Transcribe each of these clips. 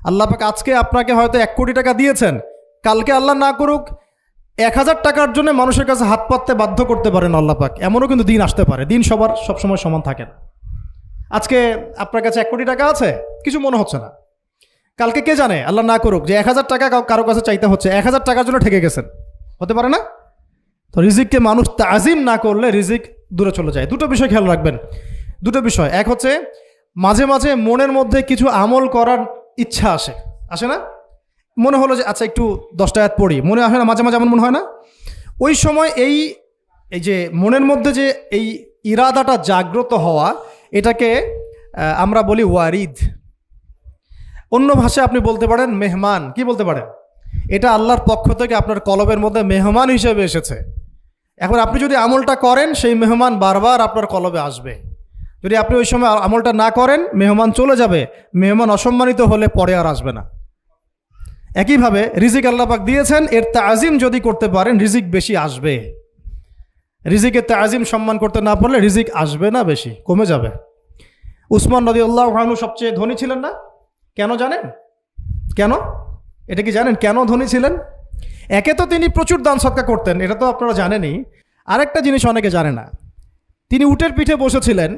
আল্লাহ পাক আজকে আপনাকে হয়তো 1 কোটি টাকা দিয়েছেন, কালকে আল্লাহ না করুক 1000 টাকার জন্য মানুষের কাছে হাত পাততে বাধ্য করতে পারেন আল্লাহ পাক। এমনও কিন্তু দিন আসতে পারে, দিন সবার সবসময় সমান থাকে না। আজকে আপনার কাছে 1 কোটি টাকা আছে, কিছু মনে হচ্ছে না, কালকে কে জানে আল্লাহ না করুক যে 1000 টাকা কারো কাছে চাইতে হচ্ছে, 1000 টাকার জন্য ঠেকে গেছেন, হতে পারে না? তো রিজিককে মানুষ তাজিম না করলে রিজিক দূরে চলে যায়। দুটো বিষয় খেয়াল রাখবেন, দুটো বিষয়। এক হচ্ছে মাঝে মাঝে মনের মধ্যে কিছু আমল করার ইচ্ছা আসে না? মনে হলো যে আচ্ছা একটু 10টা আয়াত পড়ি, মনে আসে না মাঝে মাঝে? এমন মনে হয় না? ওই সময় এই যে মনের মধ্যে যে এই ইরাদাটা জাগ্রত হওয়া, এটাকে আমরা বলি ওয়ারিদ। অন্য ভাষায় আপনি বলতে পারেন মেহমান। কি বলতে পারেন? এটা আল্লাহর পক্ষ থেকে আপনার কলবের মধ্যে মেহমান হিসেবে এসেছে। এখন আপনি যদি আমলটা করেন, সেই মেহমান বারবার আপনার কলবে আসবে। যদি আপনি ওই সময় আমলটা না করেন, মেহমান চলে যাবে, মেহমান অসম্মানিত হলে পরে আর আসবে না। একইভাবে রিজিক আল্লাহ পাক দিয়েছেন, এর তাজিম যদি করতে পারেন রিজিক বেশি আসবে। রিজিকের তাজিম সম্মান করতে না পারলে রিজিক আসবে না, বেশি কমে যাবে। উসমান রাদিয়াল্লাহু আনহু সবচেয়ে ধনী ছিলেন না? কেন জানেন? কেন? এটা কি জানেন কেন ধনী ছিলেন? একে তো তিনি প্রচুর দান সদকা করতেন, এটা তো আপনারা জানেনই। আরেকটা জিনিস অনেকে জানে না, তিনি উটের পিঠে বসেছিলেন,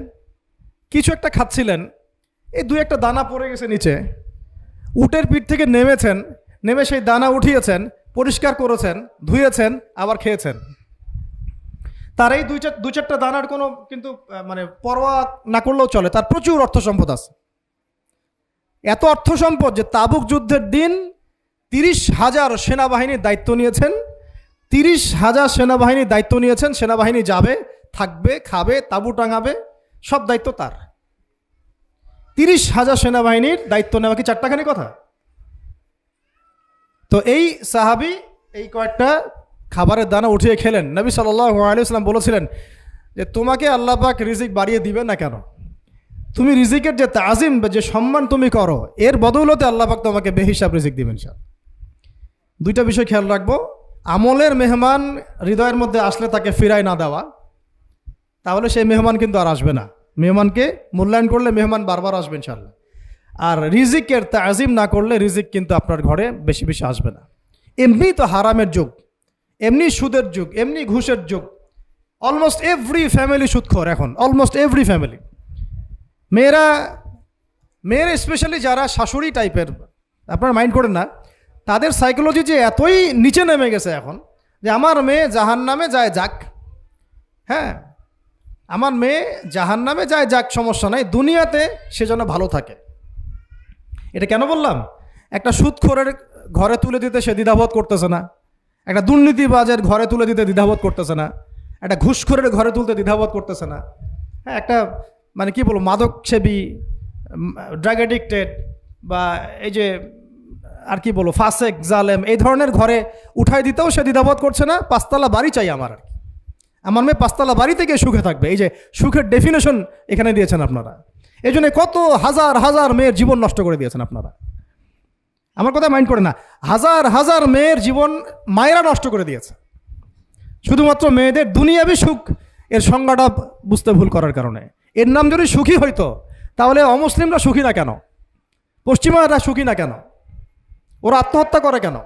কিছু একটা খাচ্ছিলেন, এই 2-1টা দানা পড়ে গেছে নিচে। উটের পিঠ থেকে নেমেছেন, নেমে সেই দানা উঠিয়েছেন, পরিষ্কার করেছেন, ধুয়েছেন, আবার খেয়েছেন। তার এই 2-4টা দানার কোনো কিন্তু মানে পরোয়া না করলেও চলে, তার প্রচুর অর্থ সম্পদ আছে। এত অর্থ সম্পদ যে তাবুক যুদ্ধের দিন 30,000 সেনাবাহিনীর দায়িত্ব নিয়েছেন। 30,000 সেনাবাহিনীর দায়িত্ব নিয়েছেন। সেনাবাহিনী যাবে, থাকবে, খাবে, তাঁবু টাঙাবে, সব দায়িত্ব তার। 30,000 সেনাবাহিনীর দায়িত্ব নেওয়া কি চারটাখানি কথা? তো এই সাহাবী এই কয়েকটা খাবারের দানা উঠিয়ে খেলেন। নবী সাল্লাল্লাহু আলাইহি ওয়াসাল্লাম বলেছিলেন যে তোমাকে আল্লাহ পাক রিজিক বাড়িয়ে দিবেন না কেন? তুমি রিজিকের যে তাজিম, যে সম্মান তুমি করো, এর বদৌলতে আল্লাহ পাক তোমাকে বেহিসাব রিজিক দিবেন। দুইটা বিষয় খেয়াল রাখবো। আমলের মেহমান হৃদয়ের মধ্যে আসলে তাকে ফিরায় না দেওয়া, তাহলে সেই মেহমান কিন্তু আর আসবে না। মেহমানকে মূল্যায়ন করলে মেহমান বারবার আসবে ইনশাআল্লাহ। আর রিজিকের তাজিম না করলে রিজিক কিন্তু আপনার ঘরে বেশি বেশি আসবে না। এমনি তো হারামের যুগ, এমনি সুদের যুগ, এমনি ঘুষের যুগ। অলমোস্ট এভরি ফ্যামিলি সুদখোর এখন, অলমোস্ট এভরি ফ্যামিলি। মেয়েরা স্পেশালি যারা শাশুড়ি টাইপের, আপনারা মাইন্ড করেন না, তাদের সাইকোলজি যে এতই নিচে নেমে গেছে এখন যে আমার মেয়ে জাহান্নামে যায় যাক, হ্যাঁ আমার মেয়ে জাহান্নামে যায় যাক, সমস্যা নাই, দুনিয়াতে সে যেন ভালো থাকে। এটা কেন বললাম? একটা সুদখোরের ঘরে তুলে দিতে সে দ্বিধাবোধ করতেছে না, একটা দুর্নীতিবাজের ঘরে তুলে দিতে দ্বিধাবোধ করতেছে না, একটা ঘুষখোরের ঘরে তুলতে দ্বিধাবোধ করতেছে না, হ্যাঁ একটা মানে কি বলবো মাদক সেবী, ড্রাগ অ্যাডিক্টেড বা এই যে আর কি বলবো ফাসেক জালেম, এই ধরনের ঘরে উঠাই দিতেও সে দ্বিধাবোধ করছে না। 5তলা বাড়ি চাই আমার, আর কি আমার মেয়ে 5তলা বাড়ি থেকে সুখে থাকবে। এই যে সুখের ডেফিনেশন এখানে দিয়েছেন আপনারা। এই জন্য কত হাজার হাজার মেয়ের জীবন নষ্ট করে দিয়েছেন আপনারা। আমার কথা মাইন্ড করে না, হাজার হাজার মেয়ের জীবন মায়েরা নষ্ট করে দিয়েছে, শুধুমাত্র মেয়েদের দুনিয়াবি সুখ এর সংজ্ঞাটা বুঝতে ভুল করার কারণে। এর নাম যদি সুখী হইতো তাহলে অমুসলিমরা সুখী না কেন? পশ্চিমারা সুখী না কেন? ওরা আত্মহত্যা করে কেন?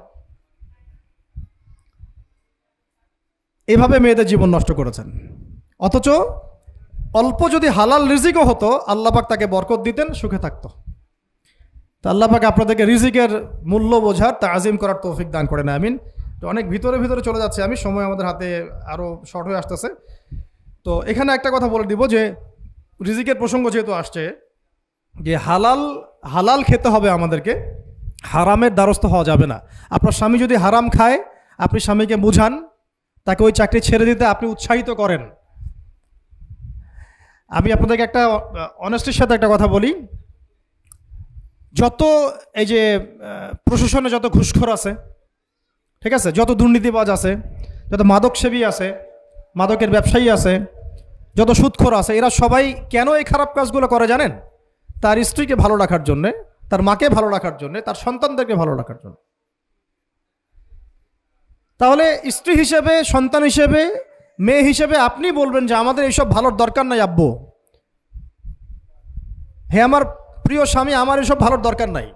এভাবে মেয়েদের জীবন নষ্ট করেছেন। অথচ অল্প যদি হালাল রিজিকও হতো, আল্লাহ পাক তাকে বরকত দিতেন, সুখে থাকতো। তা আল্লাহ পাক আপনাদেরকে রিজিকের মূল্য বোঝার, তাজিম করার তৌফিক দান করেন, আমিন। তো অনেক ভিতরে চলে যাচ্ছে আমি, সময় আমাদের হাতে আরও শর্ট হয়ে আসতেছে। তো এখানে একটা কথা বলে দিব যে রিজিকের প্রসঙ্গ যেহেতু আসছে, যে হালাল খেতে হবে আমাদেরকে, হারামের দ্বারস্থ হওয়া যাবে না। আপনার স্বামী যদি হারাম খায়, আপনি স্বামীকে বুঝান, তাকে ওই চাকরি ছেড়ে দিতে আপনি উৎসাহিত করেন। আমি আপনাদেরকে একটা অনেস্টির সাথে একটা কথা বলি, যত এই যে প্রশাসনে যত ঘুষখোর আছে, ঠিক আছে, যত দুর্নীতিবাজ আছে, যত মাদক সেবী আছে, মাদকের ব্যবসায়ী আছে, যত সুদখোর আছে, এরা সবাই কেন এই খারাপ কাজগুলো করে জানেন? তার স্ত্রীকে ভালো রাখার জন্যে, তার মাকে ভালো রাখার জন্যে, তার সন্তানদেরকে ভালো রাখার জন্য। তাহলে স্ত্রী হিসেবে, সন্তান হিসেবে, মেয়ে হিসেবে আপনি বলবেন যে আমাদের এইসব ভালোর দরকার নাই আব্বু, হে আমার প্রিয় স্বামী, আমার এসব ভালোর দরকার নাই।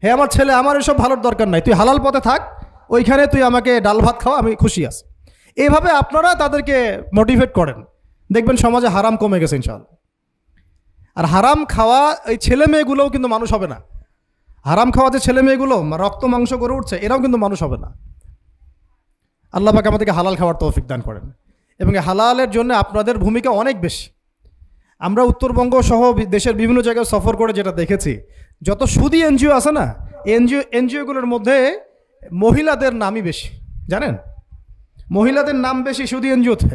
হে আমার ছেলে, আমার এসব ভালোর দরকার নাই, তুই হালাল পথে থাক, ওইখানে তুই আমাকে ডাল ভাত খাওয়া, আমি খুশি আছি। এইভাবে আপনারা তাদেরকে মোটিভেট করেন, দেখবেন সমাজে হারাম কমে গেছে ইনশাআল্লাহ। আর হারাম খাওয়া এই ছেলে মেয়েগুলোও কিন্তু মানুষ হবে না। হারাম খাওয়া যে ছেলে মেয়েগুলো রক্ত মাংস করে উঠছে, এরাও কিন্তু মানুষ হবে না। আল্লাহ পাক আমাদেরকে হালাল খাওয়ার তৌফিক দান করেন, এবং হালালের জন্য আপনাদের ভূমিকা অনেক বেশি। আমরা উত্তরবঙ্গ সহ দেশের বিভিন্ন জায়গায় সফর করে যেটা দেখেছি, যত সুদী এনজিও আছে না, এনজিওগুলোর মধ্যে মহিলাদের নামই বেশি, জানেন? মহিলাদের নাম বেশি সুদী এনজিওতে।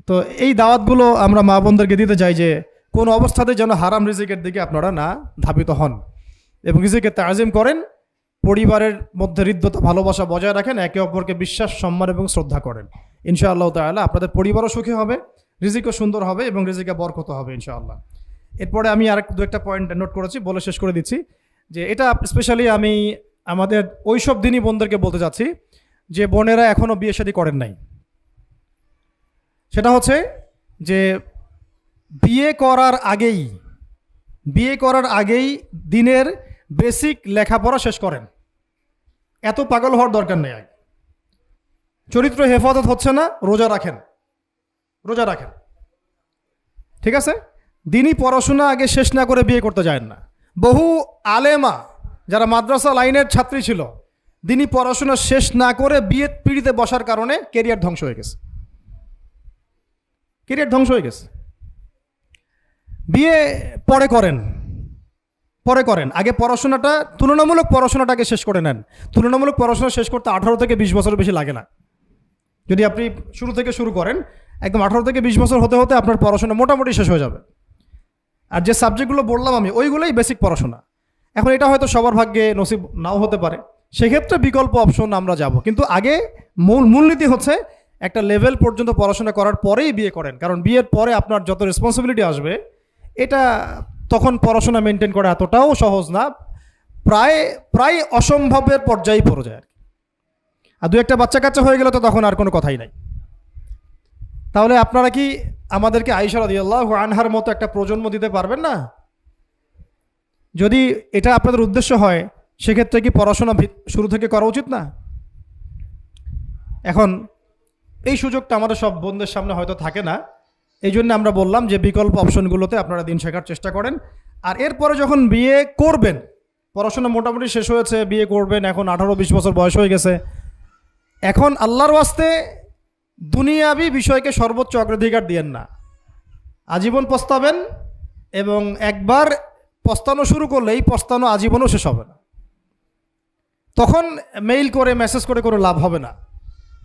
তো এই দাওয়াতগুলো আমরা মা বোনদেরকে দিতে চাই যে কোন অবস্থাতে যেন হারাম রিজিকের দিকে আপনারা না ধাবিত হন, এবং রিজিকের তাজিম করেন, পরিবারের মধ্যে হৃদ্যতা ভালোবাসা বজায় রাখেন, একে অপরকে বিশ্বাস সম্মান এবং শ্রদ্ধা করেন। ইনশাআল্লাহ তাআলা আপনাদের পরিবারও সুখী হবে, রিজিকও সুন্দর হবে, এবং রিজিকে বরকত হবে ইনশাআল্লাহ। এরপরে আমি আর দু একটা পয়েন্ট নোট করেছি, বলে শেষ করে দিচ্ছি যে এটা স্পেশালি আমি আমাদের ওইসব দিনই বোনদেরকে বলতে চাচ্ছি যে বোনেরা এখনও বিয়ে শাদী করেন নাই। সেটা হচ্ছে যে বিয়ে করার আগেই দিনের বেসিক লেখাপড়া শেষ করেন। এত পাগল হওয়ার দরকার নেই। চরিত্র হেফাজত হচ্ছে না, রোজা রাখেন, ঠিক আছে? দিনই পড়াশোনা আগে শেষ না করে বিয়ে করতে যায় না। বহু আলেমা যারা মাদ্রাসা লাইনের ছাত্রী ছিল, দিনই পড়াশোনা শেষ না করে বিয়ে পিড়িতে বসার কারণে কেরিয়ার ধ্বংস হয়ে গেছে। বিয়ে পরে করেন, আগে পড়াশোনাটা, তুলনামূলক পড়াশোনাটাকে শেষ করে নেন। তুলনামূলক পড়াশোনা শেষ করতে 18 থেকে 20 বছর বেশি লাগে না। যদি আপনি শুরু থেকে শুরু করেন, একদম 18 থেকে 20 বছর হতে হতে আপনার পড়াশোনা মোটামুটি শেষ হয়ে যাবে। আর যে সাবজেক্টগুলো বললাম আমি, ওইগুলোই বেসিক পড়াশোনা। এখন এটা হয়তো সবার ভাগ্যে নসিব নাও হতে পারে, সেক্ষেত্রে বিকল্প অপশন আমরা যাব। কিন্তু আগে মূলনীতি হচ্ছে একটা লেভেল পর্যন্ত পড়াশোনা করার পরেই বিয়ে করেন, কারণ বিয়ের পরে আপনার যত রেসপন্সিবিলিটি আসবে, এটা তখন পড়াশোনা মেনটেন করা এতটাও সহজ না, প্রায় অসম্ভবের পর্যায়ে পড়ে যায় আর দু একটা বাচ্চা কাচ্চা হয়ে গেলে তো তখন আর কোনো কথাই নাই। তাহলে আপনারা কি আমাদেরকে আয়েশা রাদিয়াল্লাহু আনহার মতো একটা প্রজন্ম দিতে পারবেন না? যদি এটা আপনাদের উদ্দেশ্য হয়, সেক্ষেত্রে কি পড়াশোনা শুরু থেকে করা উচিত না? এখন এই সুযোগটা আমাদের সব বোনদের সামনে হয়তো থাকে না, এই জন্য আমরা বললাম যে বিকল্প অপশনগুলোতে আপনারা দিন শেখার চেষ্টা করেন। আর এরপরে যখন বিয়ে করবেন, পড়াশোনা মোটামুটি শেষ হয়েছে, বিয়ে করবেন, এখন 18-20 বছর বয়স হয়ে গেছে, এখন আল্লাহর ওয়াস্তে দুনিয়াবি বিষয়কে সর্বোচ্চ অগ্রাধিকার দিয়েন না। আজীবন পস্তাবেন, এবং একবার পস্তানো শুরু করলে এই পস্তানো আজীবনও শেষ হবে না। তখন মেইল করে মেসেজ করে কোনো লাভ হবে না,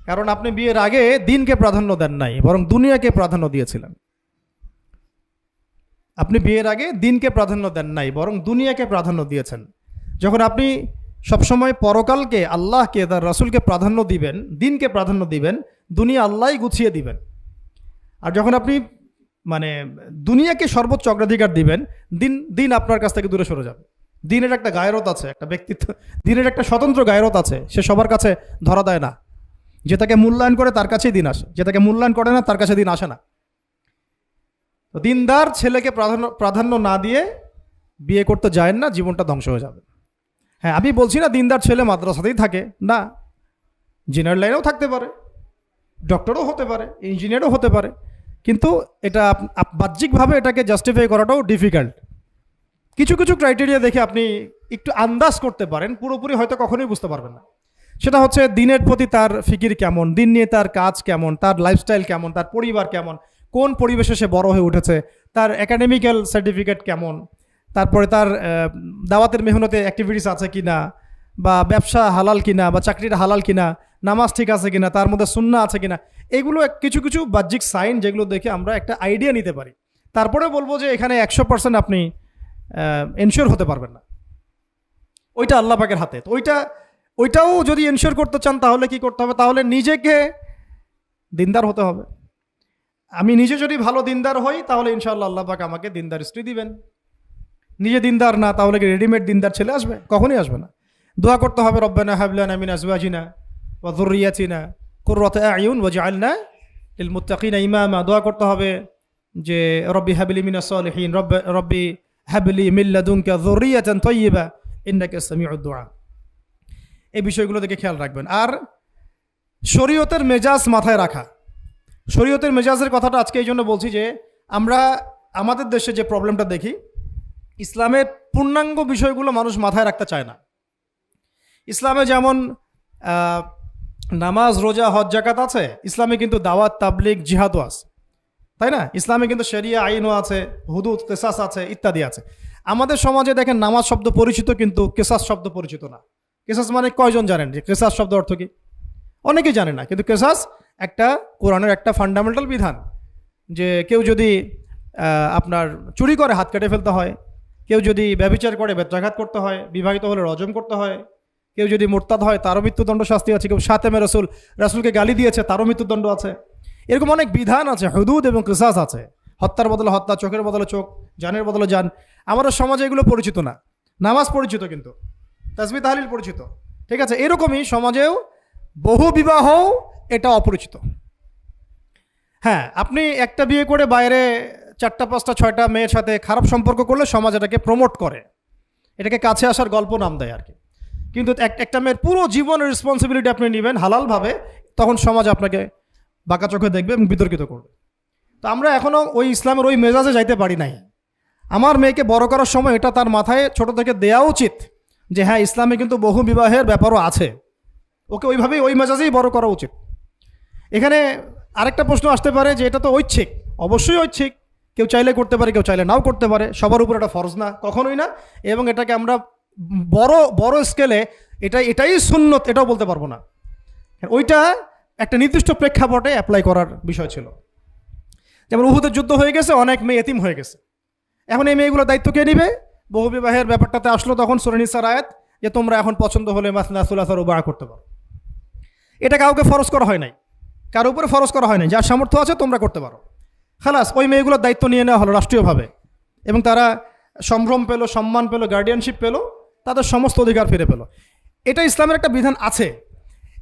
কারণ আপনি বিয়ের আগে দিনকে প্রাধান্য দেন নাই, বরং দুনিয়াকে প্রাধান্য দিয়েছিলেন। আপনি বিয়ের আগে দিনকে প্রাধান্য দেন নাই, বরং দুনিয়াকে প্রাধান্য দিয়েছেন। যখন আপনি সবসময় পরকালকে, আল্লাহকে, তার রাসূলকে প্রাধান্য দিবেন, দিনকে প্রাধান্য দিবেন, দুনিয়া আল্লাহই গুছিয়ে দিবেন। আর যখন আপনি দুনিয়াকে সর্বোচ্চ অগ্রাধিকার দিবেন, দিন আপনার কাছ থেকে দূরে সরে যাবে। দিনের একটা গায়রত আছে, একটা ব্যক্তিত্ব, দিনের একটা স্বতন্ত্র গায়রত আছে, সে সবার কাছে ধরা দেয় না। যে তাকে মূল্যায়ন করে তার কাছেই দিন আসে, যে তাকে মূল্যায়ন করে না তার কাছে দিন আসে না। তো দিনদার ছেলেকে প্রাধান্য না দিয়ে বিয়ে করতে যায় না, জীবনটা ধ্বংস হয়ে যাবে। হ্যাঁ, আমি বলছি না দিনদার ছেলে মাদ্রাসাতেই থাকে, না, ইঞ্জিনিয়ার লাইনেও থাকতে পারে, ডক্টরও হতে পারে, ইঞ্জিনিয়ারও হতে পারে, কিন্তু এটা বাহ্যিকভাবে এটাকে জাস্টিফাই করাটাও ডিফিকাল্ট। কিছু কিছু ক্রাইটেরিয়া দেখে আপনি একটু আন্দাজ করতে পারেন, পুরোপুরি হয়তো কখনোই বুঝতে পারবেন না। সেটা হচ্ছে দিনের প্রতি তার ফিকির কেমন, দিন নিয়ে তার কাজ কেমন, তার লাইফস্টাইল কেমন, তার পরিবার কেমন, কোন পরিবেশে সে বড় হয়ে উঠেছে, তার একাডেমিক্যাল সার্টিফিকেট কেমন, তারপরে তার দাওয়াতের মেহনতে অ্যাক্টিভিটিস আছে কিনা, বা ব্যবসা হালাল কিনা, বা চাকরিটা হালাল কিনা, নামাজ ঠিক আছে কিনা, তার মধ্যে সুন্নাহ আছে কিনা, এগুলো কিছু কিছু বাহ্যিক সাইন যেগুলো দেখে আমরা একটা আইডিয়া নিতে পারি। তারপরে বলবো যে এখানে 100% আপনি এনশিওর হতে পারবেন না, ওইটা আল্লাহ পাকের হাতে। তো ওইটাও যদি এনশিওর করতে চান তাহলে কি করতে হবে? তাহলে নিজেকে দিনদার হতে হবে। আমি নিজে যদি ভালো দিনদার হই তাহলে ইনশাআল্লাহ আল্লাহ পাক আমাকে দিনদার স্ত্রী দিবেন। নিজে দিনদার না, তাহলে কি রেডিমেড দিনদার ছেলে আসবে? কখনই আসবে না। দোয়া করতে হবে, রব্বানা হাব লানা মিন আজওয়াজিনা ওয়া যুররিয়াতিনা কুররাতা আয়ুন ওয়াজআলনা লিল মুত্তাকিনা ইমামা। দোয়া করতে হবে যে রব্বি হাবলি মিনাস সালিহিন, রব্বি হাবলি মিন লাদুনকা যুররিয়াতান তাইয়্যিবা ইন্নাকা সামিউদ দুআ। এই বিষয়গুলো দেখে খেয়াল রাখবেন। আর শরীয়তের মেজাজ মাথায় রাখা। শরীয়তের মেজাজের কথাটা আজকে এই জন্য বলছি যে আমরা আমাদের দেশে যে প্রবলেমটা দেখি, ইসলামের পূর্ণাঙ্গ বিষয়গুলো মানুষ মাথায় রাখতে চায় না। ইসলামে যেমন নামাজ, রোজা, হজ, যাকাত আছে, ইসলামে কিন্তু দাওয়াত, তাবলিগ, জিহাদও আছে, তাই না? ইসলামে কিন্তু শরিয়া আইনও আছে, হুদুদ, কেসাস আছে, ইত্যাদি আছে। আমাদের সমাজে দেখেন নামাজ শব্দ পরিচিত কিন্তু কেসাস শব্দ পরিচিত না। কেসাস মানে কয়জন জানেন যে কেসাস শব্দ অর্থ কি? অনেকেই জানে না। কিন্তু কেসাস একটা কোরআনের একটা ফান্ডামেন্টাল বিধান যে কেউ যদি আপনার চুরি করে হাত কেটে ফেলতে হয়, কেউ যদি ব্যভিচার করে বেত্রাঘাত করতে হয়, বিবাহিত হলে রজম করতে হয়, কেউ যদি মোরতাদ হয় তারও মৃত্যুদণ্ড শাস্তি আছে, কেউ শাতেমে রাসূলকে গালি দিয়েছে তারও মৃত্যুদণ্ড আছে। এরকম অনেক বিধান আছে, হুদুদ এবং কিসাস আছে। হত্যার বদলে হত্যা, চোখের বদলে চোখ, জানের বদলে জান। আমাদের সমাজে এগুলো পরিচিত না। নামাজ পরিচিত কিন্তু, তাসবিহ তাহলিল পরিচিত, ঠিক আছে? এরকমই সমাজেও বহু বিবাহ এটা অপরিচিত। হ্যাঁ, আপনি একটা বিয়ে করে বাইরে 4টা 5টা 6টা মেয়ের সাথে খারাপ সম্পর্ক করলে সমাজ এটাকে প্রমোট করে, এটাকে কাছে আসার গল্প নাম দেয় আর কি। কিন্তু একটা মেয়ের পুরো জীবনের রেসপন্সিবিলিটি আপনি নেবেন হালালভাবে, তখন সমাজ আপনাকে বাঁকা চোখে দেখবে এবং বিতর্কিত করবে। তো আমরা এখনও ওই ইসলামের ওই মেজাজে যাইতে পারি নাই। আমার মেয়েকে বড় করার সময় এটা তার মাথায় ছোট থেকে দেওয়া উচিত যে হ্যাঁ, ইসলামে কিন্তু বহু বিবাহের ব্যাপারও আছে, ওকে ওইভাবেই ওই মেজাজেই বড় করা উচিত। এখানে আরেকটা প্রশ্ন আসতে পারে যে এটা তো ঐচ্ছিক। অবশ্যই ঐচ্ছিক, কেউ চাইলে করতে পারে, কেউ চাইলে নাও করতে পারে, সবার উপর এটা ফরজ না, কখনোই না। এবং এটাকে আমরা বড় বড় স্কেলে এটাই সুন্নত এটাও বলতে পারবো না। ওইটা একটা নির্দিষ্ট প্রেক্ষাপটে অ্যাপ্লাই করার বিষয় ছিল। যেমন উহুদের যুদ্ধ হয়ে গেছে, অনেক মেয়ে এতিম হয়ে গেছে, এখন এই মেয়েগুলোর দায়িত্ব কে নিবে? বহু বিবাহের ব্যাপারটাতে আসলো তখন সূরা নিসার আয়াত যে তোমরা এখন পছন্দ হলে মাসনা সুলাসা রুবা করতে পারো। এটা কাউকে ফরজ করা হয় নাই, কারো উপরে ফরজ করা হয় নাই। যার সামর্থ্য আছে তোমরা করতে পারো, খালাস। ওই মেয়েগুলোর দায়িত্ব নিয়ে নেওয়া হলো রাষ্ট্রীয়ভাবে, এবং তারা সম্ভ্রম পেল, সম্মান পেল, গার্ডিয়ানশিপ পেল, তাদের সমস্ত অধিকার ফিরে পেল। এটা ইসলামের একটা বিধান আছে।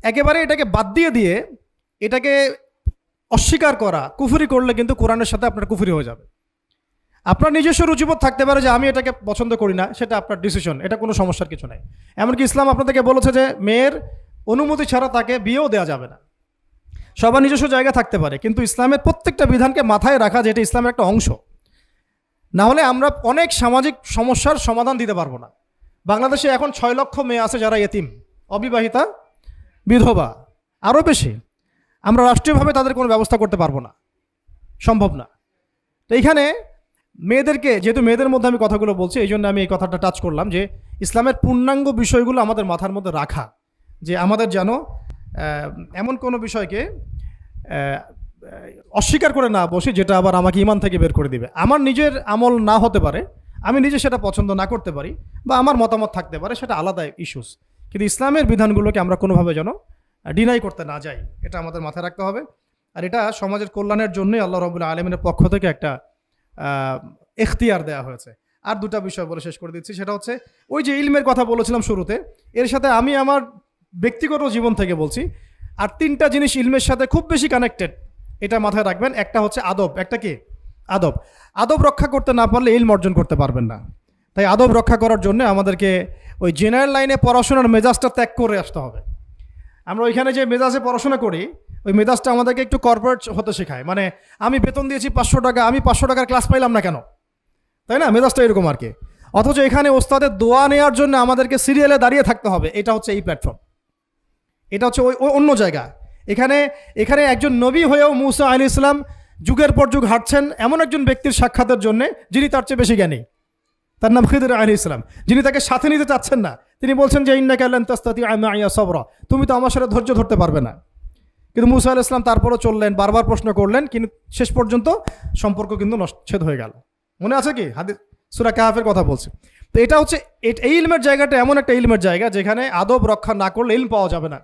একেবারে এটাকে বাদ দিয়ে এটাকে অস্বীকার করা, কুফরি করলে কিন্তু কোরআনের সাথে আপনার কুফরি হয়ে যাবে। আপনার নিজস্ব রুচিবোধ থাকতে পারে যে আমি এটাকে পছন্দ করি না, সেটা আপনার ডিসিশন, এটা কোনো সমস্যার কিছু নাই। এমনকি ইসলাম আপনাদেরকে বলেছে যে মেয়ের অনুমতি ছাড়া তাকে বিয়েও দেওয়া যাবে না। সবার নিজস্ব জায়গা থাকতে পারে, কিন্তু ইসলামের প্রত্যেকটা বিধানকে মাথায় রাখা যে এটা ইসলামের একটা অংশ। না হলে আমরা অনেক সামাজিক সমস্যার সমাধান দিতে পারবো না। বাংলাদেশে এখন 6 লক্ষ মেয়ে আছে যারা এতিম, অবিবাহিতা, বিধবা, আরও বেশি। আমরা রাষ্ট্রীয়ভাবে তাদের কোনো ব্যবস্থা করতে পারবো না, সম্ভব না। তো এইখানে মেয়েদেরকে, যেহেতু মেয়েদের মধ্যে আমি কথাগুলো বলছি, এই জন্য আমি এই কথাটা টাচ করলাম যে ইসলামের পূর্ণাঙ্গ বিষয়গুলো আমাদের মাথার মধ্যে রাখা, যে আমাদের যেন এমন কোনো বিষয়কে অস্বীকার করে না বসি যেটা আবার আমাকে ইমান থেকে বের করে দিবে। আমার নিজের আমল না হতে পারে, আমি নিজে সেটা পছন্দ না করতে পারি, বা আমার মতামত থাকতে পারে, সেটা আলাদা ইস্যুস। কিন্তু ইসলামের বিধানগুলোকে আমরা কোনোভাবে যেন ডিনাই করতে না যাই, এটা আমাদের মাথায় রাখতে হবে। আর এটা সমাজের কল্যাণের জন্যই আল্লাহ রাব্বুল আলামিনের পক্ষ থেকে একটা এখতিয়ার দেওয়া হয়েছে। আর 2টা বিষয় বলে শেষ করে দিচ্ছি, সেটা হচ্ছে ওই যে ইলমের কথা বলেছিলাম শুরুতে, এর সাথে আমি আমার ব্যক্তিগত জীবন থেকে বলছি। আর 3টা জিনিস ইলমের সাথে খুব বেশি কানেক্টেড, এটা মাথায় রাখবেন। একটা হচ্ছে আদব। একটা কি? আদব। আদব রক্ষা করতে না পারলে ইলম অর্জন করতে পারবেন না। তাই আদব রক্ষা করার জন্য আমাদেরকে ওই জেনারেল লাইনে পড়াশোনার মেজাজটা ত্যাগ করে আসতে হবে। আমরা ওইখানে যে মেজাজে পড়াশোনা করি, ওই মেজাজটা আমাদেরকে একটু কর্পোরেট হতে শেখায়। মানে আমি বেতন দিয়েছি 500 টাকা, আমি 500 টাকার ক্লাস পাইলাম না কেন, তাই না? মেজাজটা এরকম আর কি। অথচ এখানে ওস্তাদের দোয়া নেওয়ার জন্য আমাদেরকে সিরিয়ালে দাঁড়িয়ে থাকতে হবে। এটা হচ্ছে এই প্ল্যাটফর্ম, এটা হচ্ছে ওই অন্য জায়গা। এখানে একজন নবী হয়েও মুসা আলাইহিস সালাম যুগের পর যুগ হাঁটছেন এমন একজন ব্যক্তির সাক্ষাতের জন্য যিনি তার চেয়ে বেশি জ্ঞানী। তার নাম খিদর আলাইহিস সালাম, যিনি তাকে সাথে নিতে চাচ্ছেন না। তিনি বলছেন যে ইন্নাকা লান তাস্তাতিআ মাইয়া সাবরা, তুমি তো আমার সাথে ধৈর্য ধরতে পারবে না। কিন্তু মুসা আলাইহিস সালাম তারপরও চললেন, বারবার প্রশ্ন করলেন, কিন্তু শেষ পর্যন্ত সম্পর্ক কিন্তু নচ্ছেদ হয়ে গেল। মনে আছে কি? হাদিস সূরা কাহফের কথা বলছে। তো এটা হচ্ছে এই ইলমের জায়গাটা এমন একটা ইলমের জায়গা যেখানে আদব রক্ষা না করলে ইলম পাওয়া যাবে না।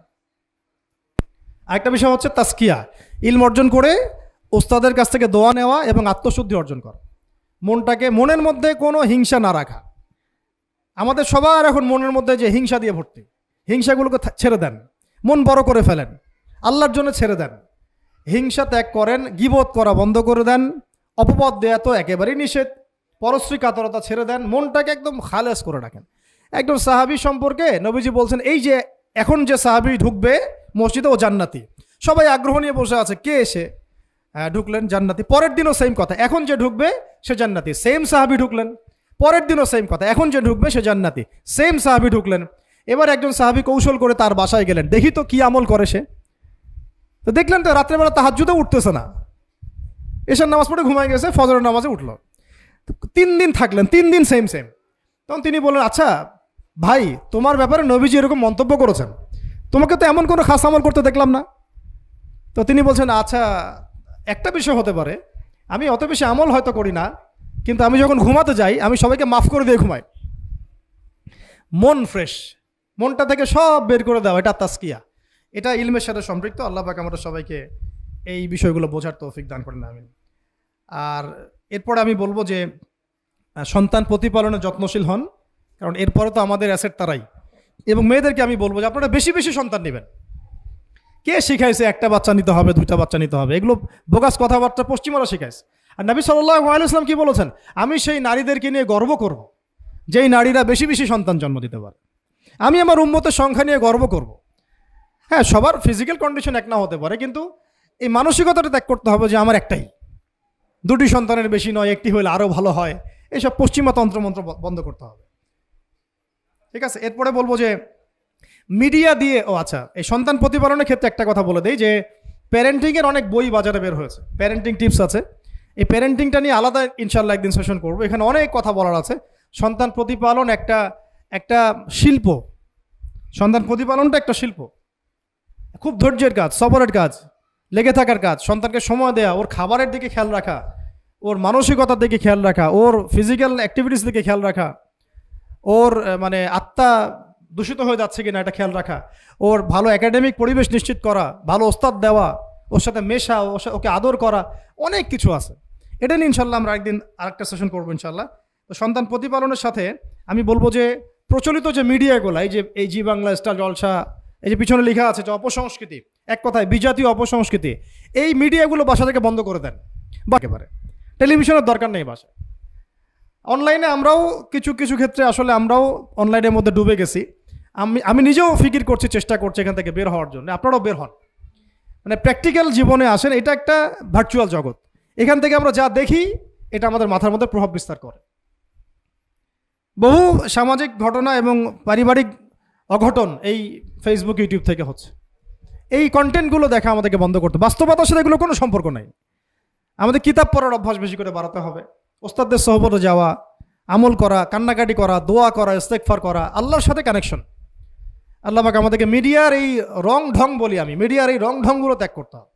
আরেকটা বিষয় হচ্ছে তাসকিয়া, ইলম অর্জন করে ওস্তাদের কাছ থেকে দোয়া নেওয়া এবং আত্মশুদ্ধি অর্জন করা। মনের মধ্যে কোনো হিংসা না রাখা। আমাদের সবার এখন মনের মধ্যে যে হিংসা দিয়ে ভর্তি, হিংসাগুলোকে ছেড়ে দেন, মন বড় করে ফেলেন, আল্লাহর জন্য ছেড়ে দেন, হিংসা ত্যাগ করেন, গীবত করা বন্ধ করে দেন, অপবাদ দেয়া তো একেবারেই নিষেধ। পরশ্রী কাতরতা ছেড়ে দেন, মনটাকে একদম খালেস করে রাখেন। একদম সাহাবী সম্পর্কে নবীজি বলছেন, এই যে এখন যে সাহাবী ঢুকবে মসজিদে ও জান্নাতি, সবাই আগ্রহ নিয়ে বসে আছে, কে এসে ঢুকলেন জান্নাতি। পরের দিনও সেম কথা, এখন যে ঢুকবে সে জান্নাতি। সেম সাহাবী ঢুকলেন, পরের দিনও সেম কথা, এখন যে ঢুকবে সে জান্নাতি। সেম সাহাবী ঢুকলেন। এবার একজন সাহাবী কৌশল করে তার বাসায় গেলেন, দেখি তো কি আমল করে সে। তো দেখলেন তো রাত্রেবেলা তাহাজ্জুদে উঠতেছে না, এশার নামাজ পড়ে ঘুমায় গেছে, ফজরের নামাজে উঠলো। 3 দিন থাকলেন, 3 দিন সেম সেম। তখন তিনি বললেন, আচ্ছা ভাই, তোমার ব্যাপারে নবীজি এরকম মন্তব্য করেছেন, তোমাকে তো এমন কোনো খাস আমল করতে দেখলাম না। তো তিনি বলছেন, আচ্ছা একটা বিষয় হতে পারে, আমি অত বেশি আমল হয়তো করি না, কিন্তু আমি যখন ঘুমাতে যাই আমি সবাইকে মাফ করে দিয়ে ঘুমাই। মন ফ্রেশ, মনটা থেকে সব বের করে দেওয়া, এটা তাসকিয়া, এটা ইলমের সাথে সম্পৃক্ত। আল্লাহ পাক আমরা সবাইকে এই বিষয়গুলো বোঝার তৌফিক দান করেন, আমিন। আর এরপরে আমি বলবো যে সন্তান প্রতিপালনে যত্নশীল হন, কারণ এরপরে তো আমাদের অ্যাসেট তারাই। এবং মেয়েদেরকে আমি বলবো যে আপনারা বেশি বেশি সন্তান নেবেন। কে শিখাইছে একটা বাচ্চা নিতে হবে, 2টা বাচ্চা নিতে হবে? এগুলো বোগাস কথাবার্তা পশ্চিমারা শিখাইছে। আর নবী সাল্লাল্লাহু আলাইহি ওয়াসাল্লাম কি বলেছেন? আমি সেই নারীদেরকে নিয়ে গর্ব করব যেই নারীরা বেশি বেশি সন্তান জন্ম দিতে পারে। আমি আমার উম্মতের সংখ্যা নিয়ে গর্ব করব। হ্যাঁ, সবার ফিজিক্যাল কন্ডিশন এক না হতে পারে, কিন্তু এই মানসিকতাটা ত্যাগ করতে হবে যে আমার একটাই, 2টি সন্তানের বেশি নয়, একটি হলে আরও ভালো হয়। এইসব পশ্চিমা তন্ত্রমন্ত্র বন্ধ করতে হবে, ঠিক আছে? এরপরে বলবো যে মিডিয়া দিয়ে, আচ্ছা, এই সন্তান প্রতিপালনের ক্ষেত্রে একটা কথা বলে দেই যে প্যারেন্টিংয়ের অনেক বই বাজারে বের হয়েছে, প্যারেন্টিং টিপস আছে। এই প্যারেন্টিংটা নিয়ে আলাদা ইনশাল্লাহ একদিন সেশন করবো, এখানে অনেক কথা বলার আছে। সন্তান প্রতিপালন একটা শিল্প, সন্তান প্রতিপালনটা একটা শিল্প, খুব ধৈর্যের কাজ, সবরের কাজ, লেগে থাকার কাজ। সন্তানকে সময় দেওয়া, ওর খাবারের দিকে খেয়াল রাখা, ওর মানসিকতার দিকে খেয়াল রাখা, ওর ফিজিক্যাল অ্যাক্টিভিটিস দিকে খেয়াল রাখা, ওর মানে আত্মা দূষিত হয়ে যাচ্ছে কিনা এটা খেয়াল রাখা, ওর ভালো একাডেমিক পরিবেশ নিশ্চিত করা, ভালো ওস্তাদ দেওয়া, ওর সাথে মেশা, ওকে আদর করা, অনেক কিছু আছে। এটা নিয়ে ইনশাল্লাহ আমরা একদিন আরেকটা সেশন করবো ইনশাল্লাহ। তো সন্তান প্রতিপালনের সাথে আমি বলবো যে প্রচলিত যে মিডিয়াগুলো, এই জি বাংলা, স্টার জলসা, এই যে পিছনে লেখা আছে যে অপসংস্কৃতি, এক কথায় বিজাতীয় অপসংস্কৃতি, এই মিডিয়াগুলো বাসা থেকে বন্ধ করে দেন বা একেবারে। টেলিভিশনের দরকার নেই বাসায়। অনলাইনে আমরাও কিছু কিছু ক্ষেত্রে আসলে আমরাও অনলাইনের মধ্যে ডুবে গেছি। আমি নিজেও ফিকির করছি, চেষ্টা করছি এখান থেকে বের হওয়ার জন্য। আপনারাও বের হন, মানে প্র্যাকটিক্যাল জীবনে আসেন। এটা একটা ভার্চুয়াল জগৎ, এখান থেকে আমরা যা দেখি এটা আমাদের মাথার মধ্যে প্রভাব বিস্তার করে। বহু সামাজিক ঘটনা এবং পারিবারিক অঘটন এই ফেসবুক, ইউটিউব থেকে হচ্ছে। এই কন্টেন্টগুলো দেখা আমাদেরকে বন্ধ করতে, বাস্তবতার সাথে এগুলো কোনো সম্পর্ক নাই। আমাদের কিতাব পড়ার অভ্যাস বেশি করে বাড়াতে হবে, ওস্তাদদের সহবতে যাওয়া, আমল করা, কান্নাকাটি করা, দোয়া করা, ইস্তেগফার করা, আল্লাহর সাথে কানেকশন। আল্লাহ পাক আমাদেরকে মিডিয়ার এই রং ঢং বলি আমি, মিডিয়ার এই রং ঢংগুলো ত্যাগ করতে হবে।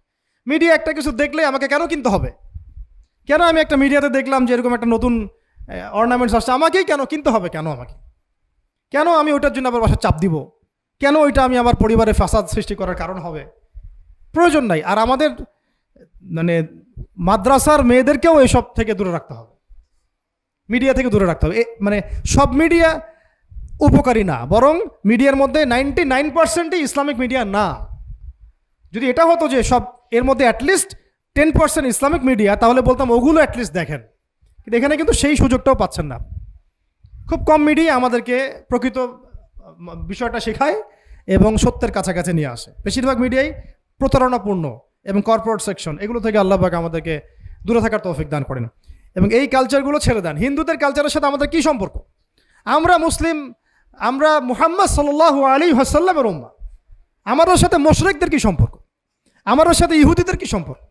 মিডিয়া একটা কিছু দেখলে আমাকে কেন কিনতে হবে? কেন আমি একটা মিডিয়াতে দেখলাম যে এরকম একটা নতুন অর্নামেন্টস আসছে, আমাকেই কেন কিনতে হবে? কেন আমি ওইটার জন্য আবার বাসায় চাপ দিব? কেন ওইটা আমি আমার পরিবারে ফাসাদ সৃষ্টি করার কারণ হবে? প্রয়োজন নাই। আর আমাদের মানে মাদ্রাসার মেয়েদেরকেও এসব থেকে দূরে রাখতে হবে, মিডিয়া থেকে দূরে রাখতে হবে। মানে সব মিডিয়া উপকারী না, বরং মিডিয়ার মধ্যে 99%ই ইসলামিক মিডিয়া না। যদি এটা হতো যে সব এর মধ্যে অ্যাটলিস্ট 10% ইসলামিক মিডিয়া, তাহলে বলতাম ওগুলো অ্যাটলিস্ট দেখেন। কিন্তু এখানে কিন্তু সেই সুযোগটাও পাচ্ছেন না। খুব কম মিডিয়া আমাদেরকে প্রকৃত বিষয়টা শেখায় এবং সত্যের কাছাকাছি নিয়ে আসে। বেশিরভাগ মিডিয়াই প্রতারণাপূর্ণ এবং কর্পোরেট সেকশন, এগুলো থেকে আল্লাহ পাক আমাদেরকে দূরে থাকার তৌফিক দান করেন এবং এই কালচারগুলো ছেড়ে দেন। হিন্দুদের কালচারের সাথে আমাদের কী সম্পর্ক? আমরা মুসলিম, আমরা মুহাম্মদ সাল্লাল্লাহু আলাইহি ওয়াসাল্লামের উম্মাহ। আমাদের সাথে মুশরিকদের কী সম্পর্ক? আমাদের সাথে ইহুদিদের কী সম্পর্ক?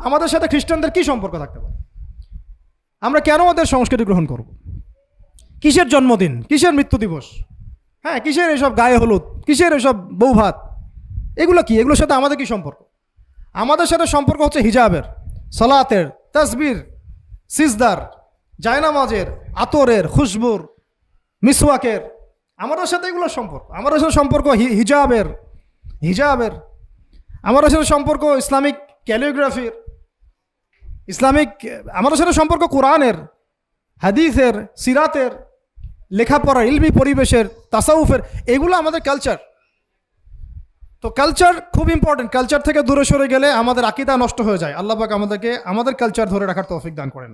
আমাদের সাথে খ্রিস্টানদের কী সম্পর্ক থাকতে পারে? আমরা কেন ওদের সংস্কৃতি গ্রহণ করব? কিসের জন্মদিন, কিসের মৃত্যু দিবস, হ্যাঁ, কিসের এসব গায়ে হলুদ, কিসের এসব বৌভাত, এগুলো কি? এগুলোর সাথে আমাদের কী সম্পর্ক? আমাদের সাথে সম্পর্ক হচ্ছে হিজাবের, সালাতের, তাসবির, সিজদার, জায়নামাজের, আতরের, খুশবুর, মিসওয়াকের। আমাদের সাথে এগুলোর সম্পর্ক। আমাদের সাথে সম্পর্ক হিজাবের। আমাদের সাথে সম্পর্ক ইসলামিক ক্যালিগ্রাফির, আমাদের সাথে সম্পর্ক কোরআনের, হাদিসের, সিরাতের, লেখাপড়ার, ইলমি পরিবেশের, তাসাউফের। এগুলো আমাদের কালচার। তো কালচার খুব ইম্পর্টেন্ট। কালচার থেকে দূরে সরে গেলে আমাদের আকীদা নষ্ট হয়ে যায়। আল্লাহ পাক আমাদেরকে আমাদের কালচার ধরে রাখার তৌফিক দান করেন।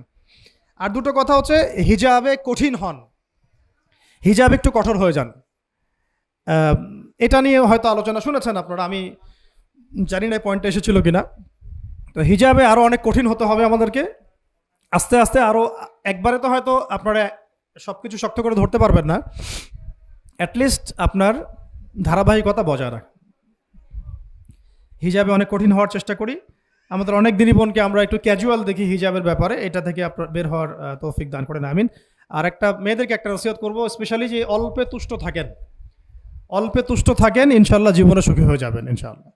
আর দুটো কথা হচ্ছে, হিজাবে কঠিন হন, হিজাব একটু কঠোর হয়ে যান। এটা নিয়ে হয়তো আলোচনা শুনেছেন আপনারা, আমি জানি না পয়েন্টটা এসেছিল কিনা। তো হিজাবে আরও অনেক কঠিন হতে হবে আমাদেরকে, আস্তে আস্তে আরও। একবারে তো হয়তো আপনারা সব কিছু শক্ত করে ধরতে পারবেন না, অ্যাটলিস্ট আপনার ধারাবাহিকতা বজায় রাখ। হিজাবে অনেক কঠিন হওয়ার চেষ্টা করি। আমাদের অনেক দিনই বোনকে আমরা একটু ক্যাজুয়াল দেখি হিজাবের ব্যাপারে, এটা থেকে আপনার বের হওয়ার তৌফিক দান করেন, আমিন। আর একটা মেয়েদেরকে একটা নসিহত করবো, স্পেশালি যে অল্পে তুষ্ট থাকেন, অল্পে তুষ্ট থাকেন, ইনশাল্লাহ জীবনে সুখী হয়ে যাবেন ইনশাল্লাহ।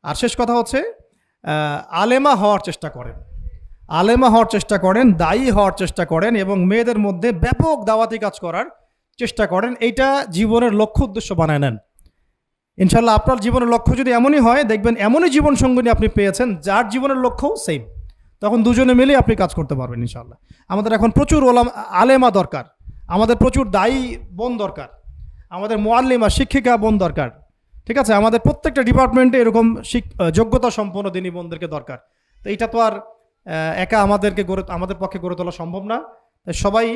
আর শেষ কথা হচ্ছে, আলেমা হওয়ার চেষ্টা করেন, আলেমা হওয়ার চেষ্টা করেন, দায়ী হওয়ার চেষ্টা করেন, এবং মেয়েদের মধ্যে ব্যাপক দাওয়াতি কাজ করার চেষ্টা করেন। এইটা জীবনের লক্ষ্য উদ্দেশ্য বানায় নেন ইনশাল্লাহ। আপনার জীবনের লক্ষ্য যদি এমনই হয়, দেখবেন এমনই জীবন সঙ্গিনী আপনি পেয়েছেন যার জীবনের লক্ষ্যও সেম, তখন দুজনে মিলে আপনি কাজ করতে পারবেন ইনশাল্লাহ। আমাদের এখন প্রচুর আলেমা দরকার, আমাদের প্রচুর দায়ী বোন দরকার, আমাদের মুআল্লিমা শিক্ষিকা বোন দরকার, ঠিক আছে? আমাদের প্রত্যেকটা ডিপার্টমেন্টে এরকম যোগ্যতা সম্পন্ন দিনী বোনদেরকে দরকার। তো এইটা তো আর একা আমাদের পক্ষে গড়ে তোলা সম্ভব না। তাই সবাই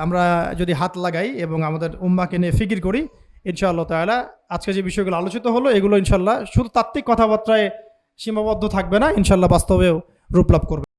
আমরা যদি হাত লাগাই এবং আমাদের উম্মাকে নিয়ে ফিকির করি, ইনশাআল্লাহ তাআলা আজকে যে বিষয়গুলো আলোচিত হলো, এগুলো ইনশাআল্লাহ শুধু তাত্ত্বিক কথাবার্তায় সীমাবদ্ধ থাকবে না, ইনশাআল্লাহ বাস্তবেও রূপ লাভ করবে।